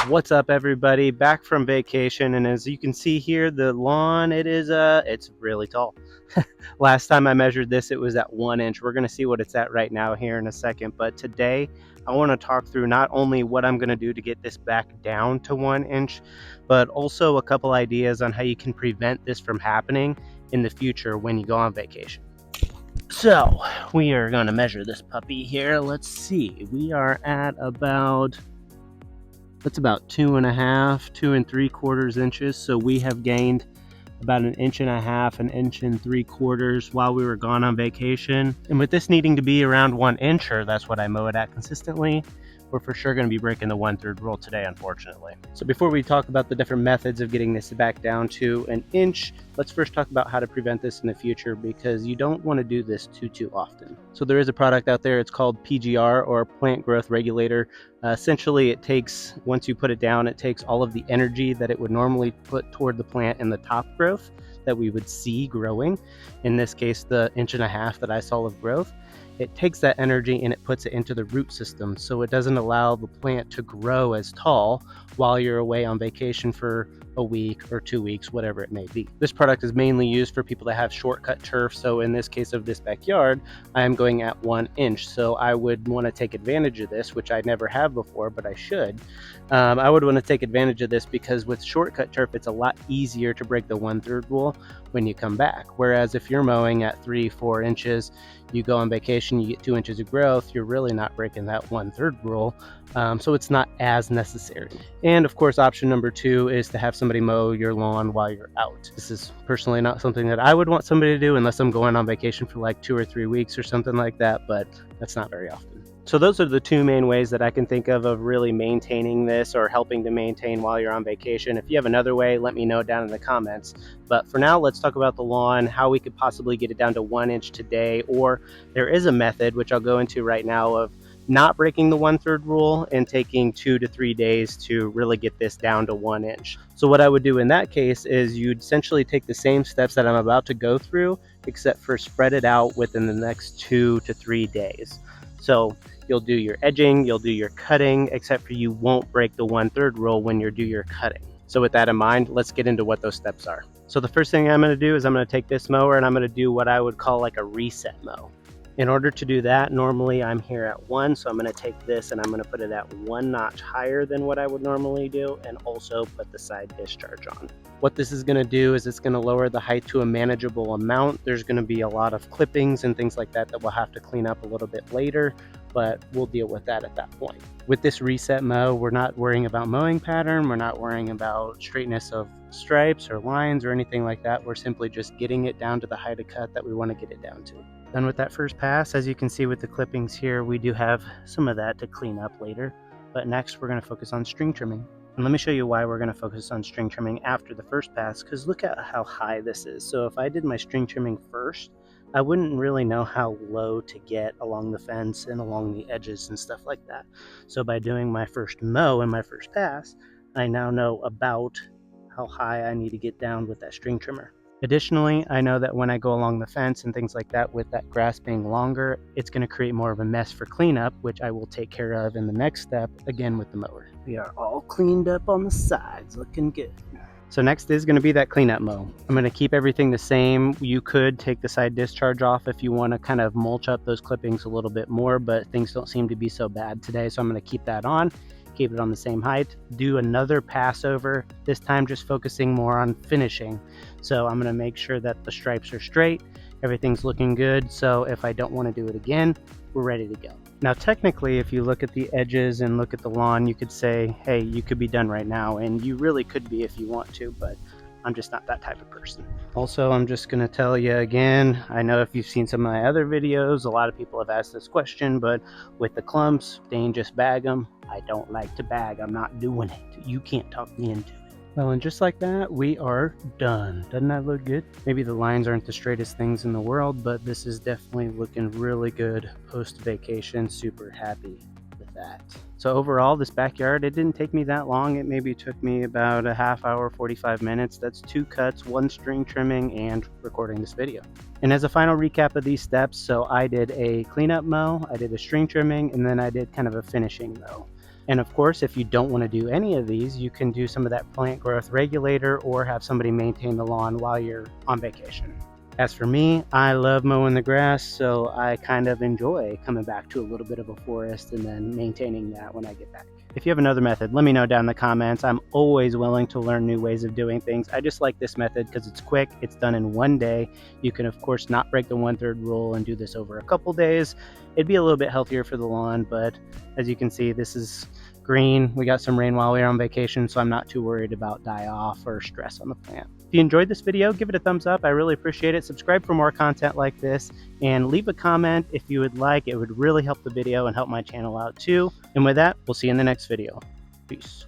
What's up, everybody? Back from vacation, and as you can see here, the lawn, it's really tall. Last time I measured this, it was at 1 inch. We're going to see what it's at right now here in a second, but today I want to talk through not only what I'm going to do to get this back down to 1 inch, but also a couple ideas on how you can prevent this from happening in the future when you go on vacation. So we are going to measure this puppy here. Let's see, we are at about 2.5, 2 3/4 inches. So we have gained about 1.5 inches, 1 3/4 inches while we were gone on vacation. And with this needing to be around 1 inch, or that's what I mow it at consistently, we're for sure going to be breaking the 1/3 rule today, unfortunately. So before we talk about the different methods of getting this back down to 1 inch, let's first talk about how to prevent this in the future, because you don't want to do this too often. So there is a product out there, it's called PGR, or Plant Growth Regulator. Essentially, it takes, once you put it down, it takes all of the energy that it would normally put toward the plant in the top growth that we would see growing, in this case the 1.5 inches that I saw of growth. It takes that energy and it puts it into the root system, so it doesn't allow the plant to grow as tall while you're away on vacation for a week or 2 weeks, whatever it may be. This product is mainly used for people that have shortcut turf, so in this case of this backyard, I am going at 1 inch, so I would want to take advantage of this, which I never have before, but I should. I would want to take advantage of this because with shortcut turf, it's a lot easier to break the 1/3 rule when you come back. Whereas if you're mowing at 3-4 inches, you go on vacation, you get 2 inches of growth, you're really not breaking that 1/3 rule. So it's not as necessary. And of course, option number 2 is to have somebody mow your lawn while you're out. This is personally not something that I would want somebody to do unless I'm going on vacation for like 2 or 3 weeks or something like that, but that's not very often. So those are the two main ways that I can think of really maintaining this, or helping to maintain while you're on vacation. If you have another way, let me know down in the comments. But for now, let's talk about the lawn, how we could possibly get it down to 1 inch today. Or there is a method, which I'll go into right now, of not breaking the 1/3 rule and taking 2 to 3 days to really get this down to 1 inch. So what I would do in that case is you'd essentially take the same steps that I'm about to go through, except for spread it out within the next 2 to 3 days. So you'll do your edging, you'll do your cutting, except for you won't break the 1/3 rule when you do your cutting. So with that in mind, let's get into what those steps are. So the first thing I'm going to do is I'm going to take this mower and I'm going to do what I would call like a reset mow. In order to do that, normally I'm here at 1, so I'm going to take this and I'm going to put it at 1 notch higher than what I would normally do, and also put the side discharge on. What this is going to do is it's going to lower the height to a manageable amount. There's going to be a lot of clippings and things like that that we'll have to clean up a little bit later, but we'll deal with that at that point. With this reset mow, we're not worrying about mowing pattern, we're not worrying about straightness of stripes or lines or anything like that. We're simply just getting it down to the height of cut that we want to get it down to. Done with that first pass. As you can see with the clippings here, we do have some of that to clean up later, but next we're going to focus on string trimming. And let me show you why we're going to focus on string trimming after the first pass, because look at how high this is. So if I did my string trimming first, I wouldn't really know how low to get along the fence and along the edges and stuff like that. So by doing my first mow and my first pass, I now know about how high I need to get down with that string trimmer. Additionally, I know that when I go along the fence and things like that, with that grass being longer, it's going to create more of a mess for cleanup, which I will take care of in the next step, again with the mower. We are all cleaned up on the sides, looking good. So next is going to be that cleanup mow. I'm going to keep everything the same. You could take the side discharge off if you want to kind of mulch up those clippings a little bit more, but things don't seem to be so bad today, so I'm going to keep that on. Keep it on the same height, do another pass over, this time just focusing more on finishing. So I'm going to make sure that the stripes are straight, everything's looking good, so if I don't want to do it again, we're ready to go. Now technically, if you look at the edges and look at the lawn, you could say, hey, you could be done right now, and you really could be if you want to, but I'm just not that type of person. Also, I'm just going to tell you again, I know if you've seen some of my other videos, a lot of people have asked this question, but with the clumps, Dane just bag them. I don't like to bag, I'm not doing it. You can't talk me into it. Well, and just like that, we are done. Doesn't that look good? Maybe the lines aren't the straightest things in the world, but this is definitely looking really good post-vacation. Super happy with that. So overall, this backyard, it didn't take me that long. It maybe took me about a half hour, 45 minutes. That's 2 cuts, 1 string trimming, and recording this video. And as a final recap of these steps, so I did a cleanup mow, I did a string trimming, and then I did kind of a finishing mow. And of course, if you don't want to do any of these, you can do some of that plant growth regulator or have somebody maintain the lawn while you're on vacation. As for me, I love mowing the grass, so I kind of enjoy coming back to a little bit of a forest and then maintaining that when I get back. If you have another method, let me know down in the comments. I'm always willing to learn new ways of doing things. I just like this method because it's quick, it's done in one day. You can of course not break the 1/3 rule and do this over a couple days. It'd be a little bit healthier for the lawn, but as you can see, this is green. We got some rain while we were on vacation, so I'm not too worried about die off or stress on the plant. If you enjoyed this video, give it a thumbs up. I really appreciate it. Subscribe for more content like this and leave a comment if you would like. It would really help the video and help my channel out too. And with that, we'll see you in the next video. Peace.